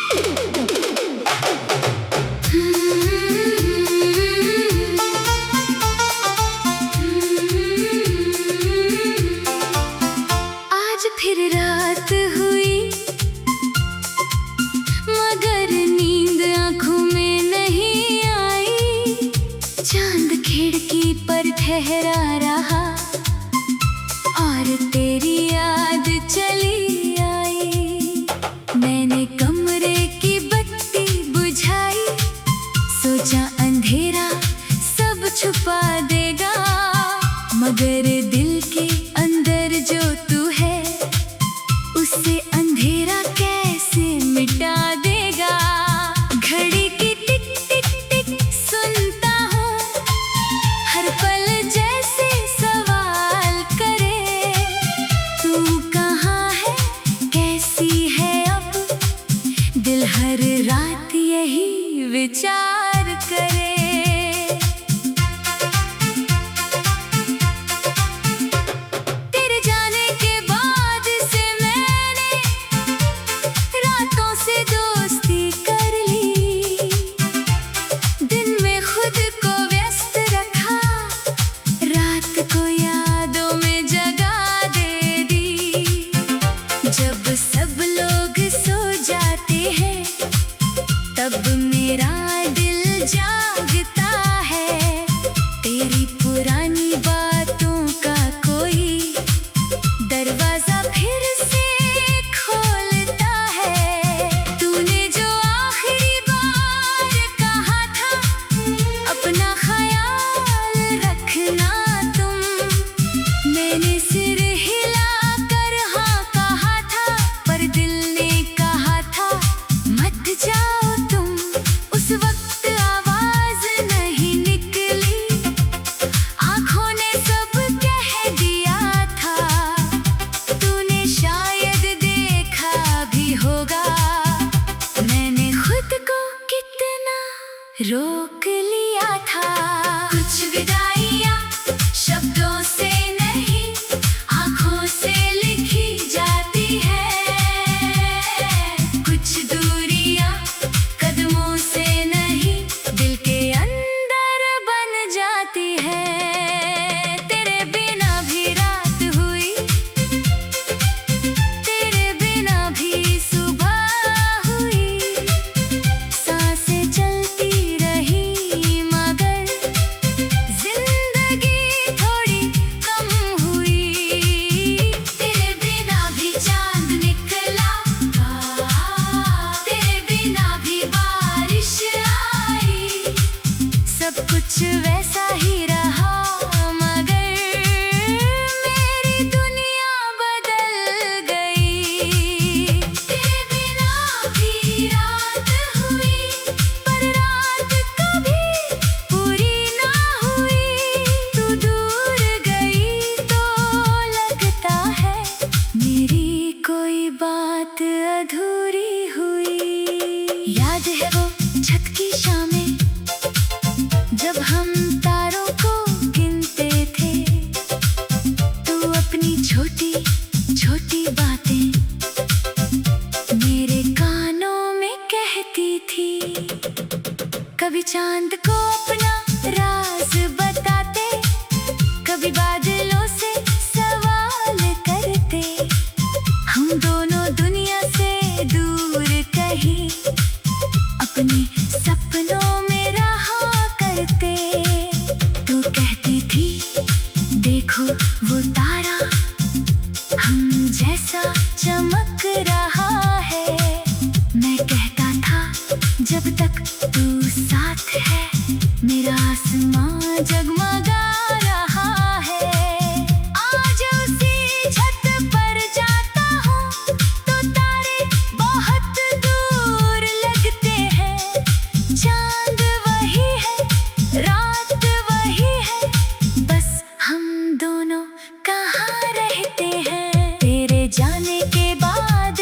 आज फिर रात हुई मगर नींद आंखों में नहीं आई। चांद खिड़की पर ठहरा रहा और तेरी याद चली आई। मैंने कमरे की बत्ती बुझाई, सोचा अंधेरा सब छुपा देगा, मगर दिल के अंदर जो तू है उससे अंधेरा कैसे मिटा देगा। घड़ी की टिक टिक टिक सुनता हूँ, हर पल जैसे सवाल करे, तू कहाँ है, कैसी है अब, दिल हर रात यही विचार करे। जब सब लोग सो जाते हैं तब मेरा दिल जागता है। तेरी पुरानी बातों का कोई दरवाजा फिर से खोलता है। तूने जो आखिरी बार कहा था, अपना ख्याल रखना तुम, मैंने सिर हिला कर हाँ कहा था, पर दिल ने कहा था मत जाओ तुम। उस वक्त आवाज नहीं निकली, आंखों ने सब कह दिया था। तूने शायद देखा भी होगा, मैंने खुद को कितना रोक लिया था। कुछ विदाइयाँ शब्दों से नहीं, आंखों से लिखी जाती है। कुछ दूरियां कदमों से नहीं, दिल के अंदर बन जाती है। तेरे बिना भी रात हुई, तेरे बिना भी सुबह हुई, सांसें चलती रही मगर जिंदगी थोड़ी कम हुई। तेरे बिना भी चांद निकला, तेरे बिना भी बारिश आई, सब कुछ वैसा ही रहा, मगर मेरी दुनिया बदल गई। तेरे बिना भी रात हुई, पर रात कभी पूरी ना हुई। तू दूर गई तो लगता है मेरी कोई बात अधूरी हुई। याद है वो छत की शामें, जब हम तारों को गिनते थे, तू अपनी छोटी छोटी बातें मेरे कानों में कहती थी। कभी चांद को अपना राज बताते, कभी बादलों से सवाल करते, हम दोनों दुनिया से दूर कहीं अपने सपनों में रहा करते। तू कहती थी देखो वो तारा हम जैसा चमक रहा है, मैं कहता था जब तक तू साथ है मेरा आसमां जगमगा रहा है। आज उसी छत पर जाता हूँ तो तारे बहुत दूर लगते हैं। चांद वही है, रात वही है, बस हम दोनों कहाँ रहते हैं। तेरे जाने के बाद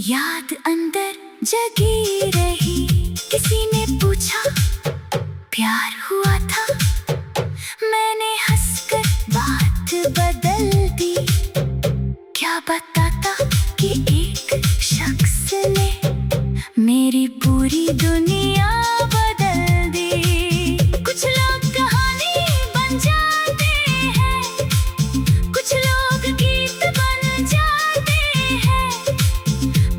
याद अंदर जगी रही। किसी ने पूछा प्यार हुआ था, मैंने हंसकर बात बदल दी। क्या बताता कि एक शख्स ने मेरी पूरी दुनिया बदल दी। कुछ लोग कहानी बन जाते हैं, कुछ लोग गीत बन जाते हैं,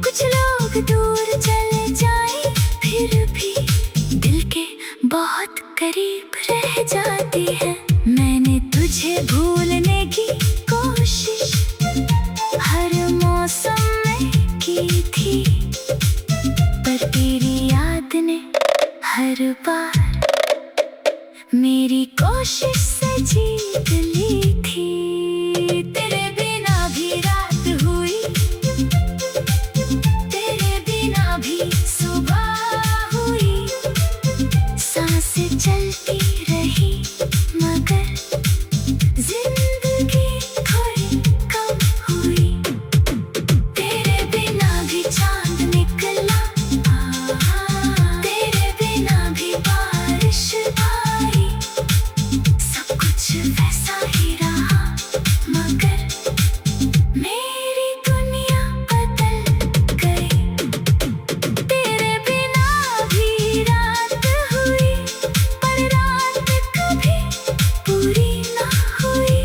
कुछ लोग दूर चले जाए फिर भी दिल के बहुत करीब रह जाती है। मैंने तुझे भूलने की कोशिश हर मौसम में की थी, पर तेरी याद ने हर बार मेरी कोशिश से जीत ली थी। तेरे बिना भी रात हुई, तेरे बिना भी सुबह हुई। सांसें चलती रही मगर जिंदगी थोड़ी कम हुई। तेरे बिना भी चांद निकला, तेरे बिना भी बारिश आई। सब कुछ वैसा ही रहा मगर मेरी दुनिया बदल गई। तेरे बिना भी रात हुई, पर रात कभी पूरी ना हुई।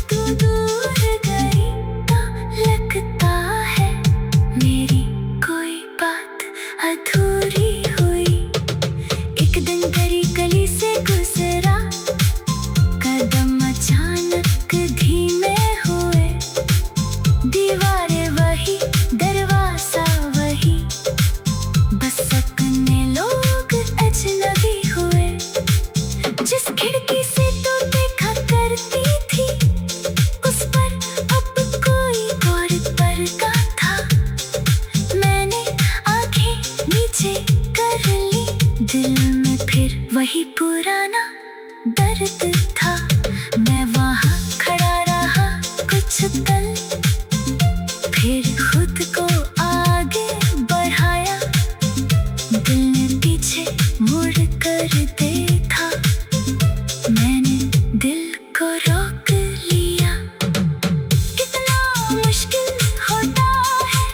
तू दूर गई तो लगता है मेरी कोई बात अधूरी हुई। एक दिन गली गली से गुजरा, कदम अचानक धीमे हुए। दीवारें वही, दरवाजा वही, बस अपने लोग अजनबी हुए। जिस खिड़की से तू देखा करती थी, उस पर अब कोई और पर्दा था। मैंने आंखें नीचे कर ली, दिल में फिर वही पुराना दर्द था। मैं वहाँ खड़ा रहा कुछ पल, फिर खुद को आगे बढ़ाया। दिल ने पीछे मुड़ कर देखा, मैंने दिल को रोक लिया। कितना मुश्किल होता है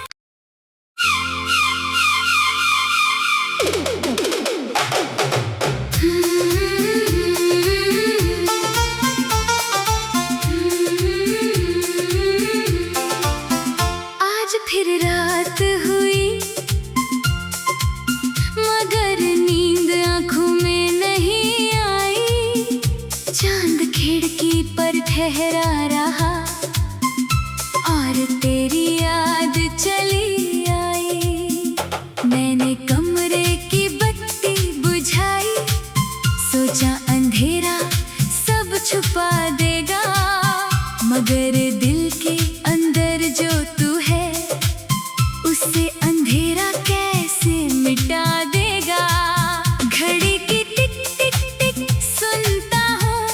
आज फिर रात हुई मगर नींद आंखों में नहीं आई। चांद खिड़की पर ठहरा रहा और तेरी याद चली आई। मैंने कमरे की बत्ती बुझाई, सोचा अंधेरा सब छुपा देगा, मगर दिल के अंदर जो तू है उसे अंधेरा कैसे मिटा देगा। घड़ी की टिक टिक टिक सुनता हूँ,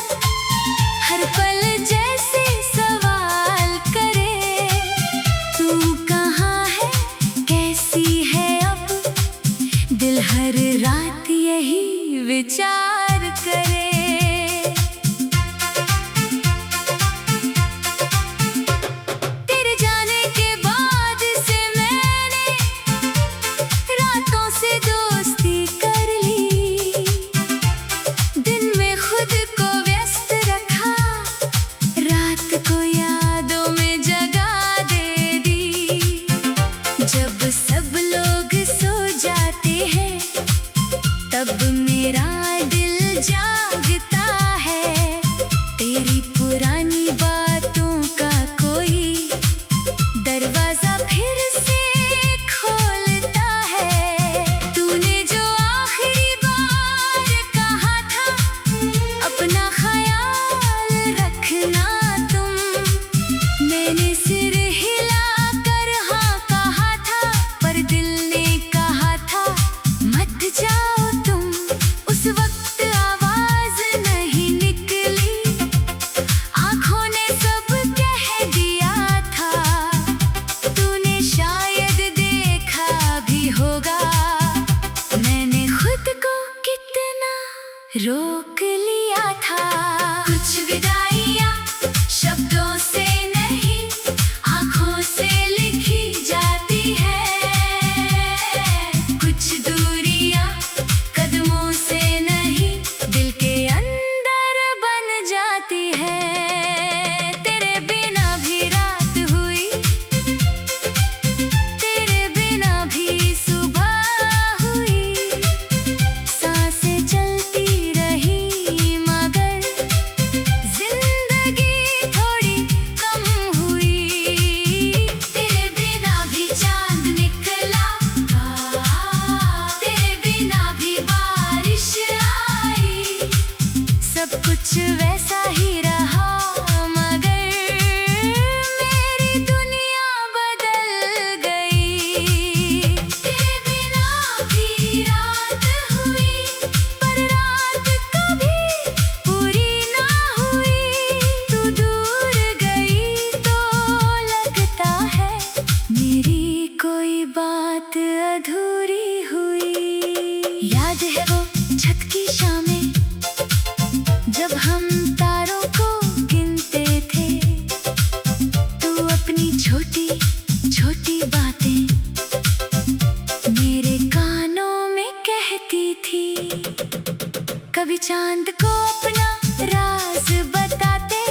हर पल जैसे सवाल करे, तू कहाँ है, कैसी है अब। दिल हर रात यही विचार करे। तेरे जाने के बाद से मैंने रातों से दोस्ती कर ली। दिन में खुद को व्यस्त रखा, रात को यादों में जगा दे दी। जब सब लोग सो जाते हैं तब मेरा दिल जागता है। तेरी पुरानी बातों का कोई दरवाजा फिर से खोलता है। तूने जो आखिरी बार कहा था, अपना ख्याल रखना तुम। मैंने सिर हिला कर हाँ कहा था, कोई बात अधूरी हुई। याद है वो छत की शामें जब हम तारों को गिनते थे। तू अपनी छोटी छोटी बातें मेरे कानों में कहती थी। कभी चांद को अपना राज बताते,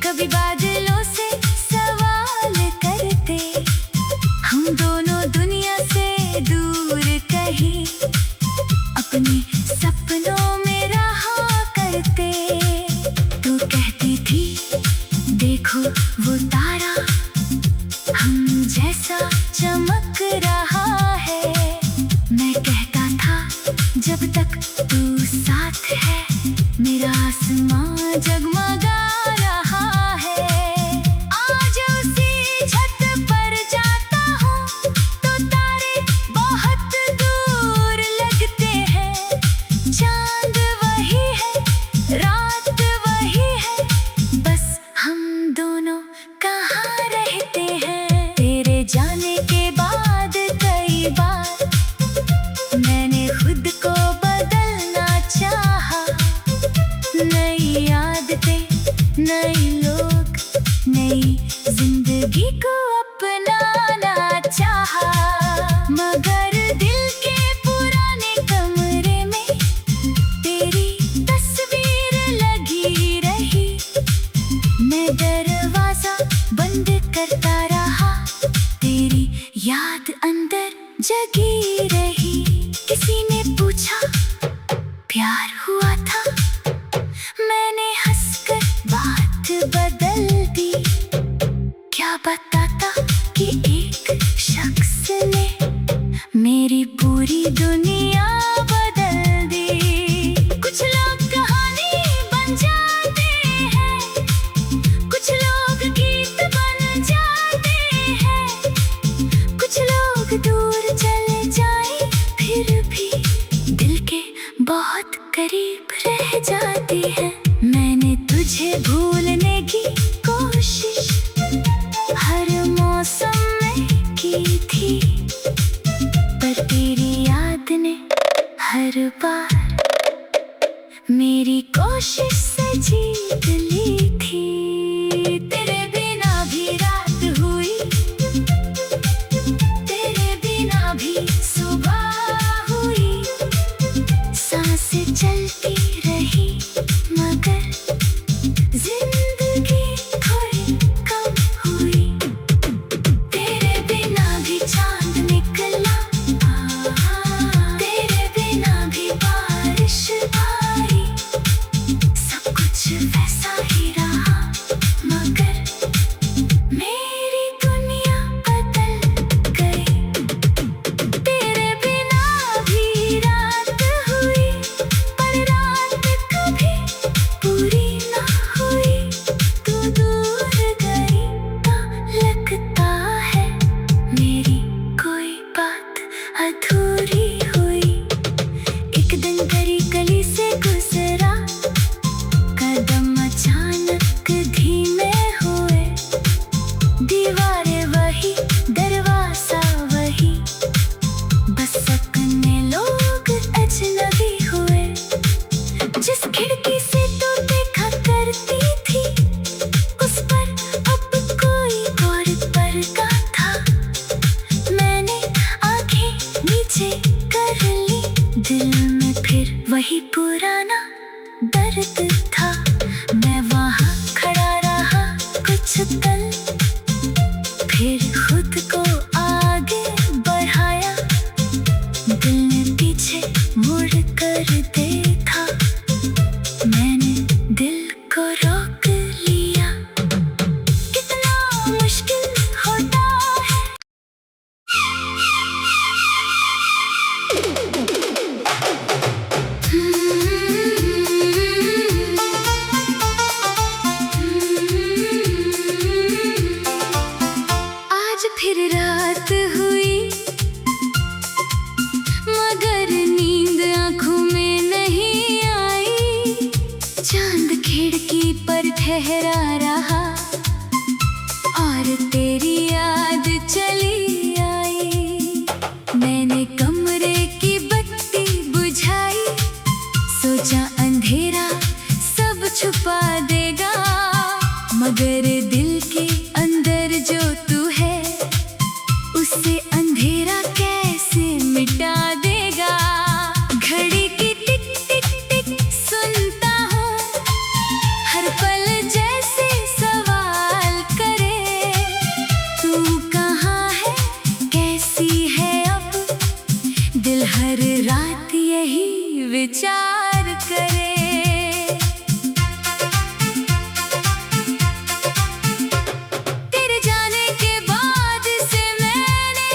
कभी बादलों से सवाल करते। हम दोनों दुनिया से दूर कहीं अपने सपनों में रहा करते। तू कहती थी देखो वो तारा हम जैसा चमक रहा है। मैं कहता था जब तक तू साथ है मेरा आसमां जगमगा रहा है। आज उसी छत पर जाता हूँ तो तारे बहुत दूर लगते हैं। चांद वही है, रात वही है, बस हम दोनों कहाँ रहते हैं। तेरे जाने के बाद कई बार मैंने खुद को बदलना चाहा। नई आदतें, नए लोग, नई जिंदगी को अपनाना चाहा। मगर दिल के पुराने कमरे में तेरी तस्वीर लगी रही। मैं दरवाजा बंद करता रहा, तेरी याद अंदर जगी रही। किसी ने पूछा प्यार हुआ था, मैंने हंसकर बात बदल दी। क्या बताता कि एक शख्स ने मेरी पूरी दुनिया बदल दी। कुछ लोग कहानी बन जाते हैं, कुछ लोग गीत बन जाते हैं, कुछ लोग दूर चले जाए फिर भी दिल के बहुत करीब रह जाती है। मैंने तुझे भूलने की कोशिश हर मौसम में की थी, पर तेरी याद ने हर बार मेरी कोशिश से जीत ली थी। तेरे बिना भी रात हुई, तेरे बिना भी सुबह हुई। सांसें चलती रही मगर जिंदगी थोड़ी कम हुई। तेरे बिना भी चांद निकला, तेरे बिना भी बारिश आई। सब कुछ वैसा ही रहा मगर मेरी दुनिया बदल गई। तेरे बिना भी रात हुई, पर रात कभी पूरी ना हुई। तू दूर गई तो लगता है मेरी कोई बात अधूरी हुई। एक दिन तेरी गली से गुजरा, कदम अचानक धीमे हुए। दीवारें वही, दरवाजा वही, बस अपने लोग अजनबी हुए। जिस खिड़की से तू देखा करती थी उस पर अब कोई और पर्दा था। मैंने आंखें नीचे कर ली, दिल में फिर वही पुराना दर्द था। मैं वहाँ खड़ा रहा कुछ पल, फिर खुद को आगे बढ़ाया। दिल ने पीछे मुड़ कर देखा, मैंने दिल को रोक लिया। कितना मुश्किल होता है आज फिर रात हुई मगर नींद आंखों में नहीं आई। चांद खिड़की पर ठहरा रहा और तेरी याद चली आई। हर रात यही विचार करे। तेरे जाने के बाद से मैंने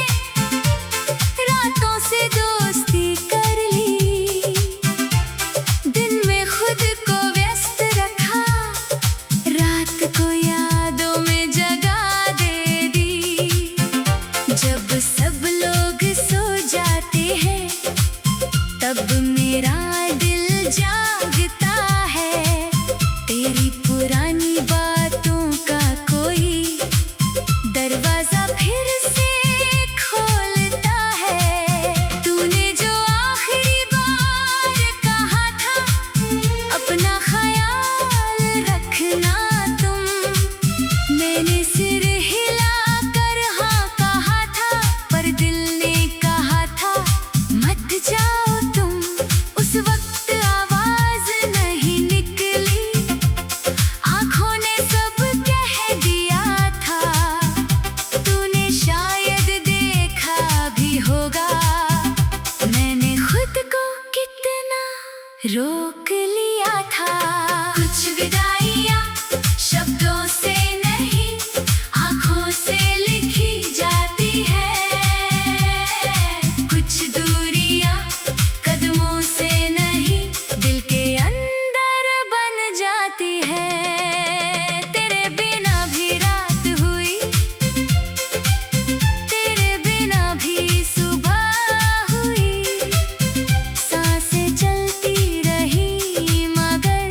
रातों से दोस्ती कर ली, दिन में खुद को व्यस्त रखा, रात को यादों में जगा दे दी। जब सब लोग सो जाते हैं तब मेरा दिल जागता है, तेरी पुरानी बातों का कोई दरवाजा फिर से खोलता है। तूने जो आखिरी बार कहा था अपना ख्याल रखना तुम, मैंने सिर हिला कर हाँ कहा था, पर दिल ने कहा था मत जाओ तुम। उस वक्त आवाज नहीं निकली, आंखों ने सब कह दिया था। तूने शायद देखा भी होगा मैंने खुद को कितना रोक लिया था। कुछ विदाइयाँ शब्दों से नहीं आंखों से लिखी जाती है, कुछ दूरियां कदमों से नहीं दिल के अंदर बन जाती है। तेरे बिना भी रात हुई, तेरे बिना भी सुबह हुई, सांसें चलती रही मगर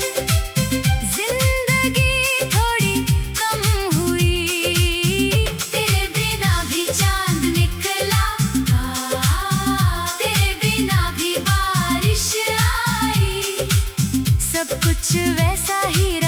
जिंदगी थोड़ी कम हुई। तेरे बिना भी चांद निकला, तेरे बिना भी बारिश आई, सब कुछ वैसा ही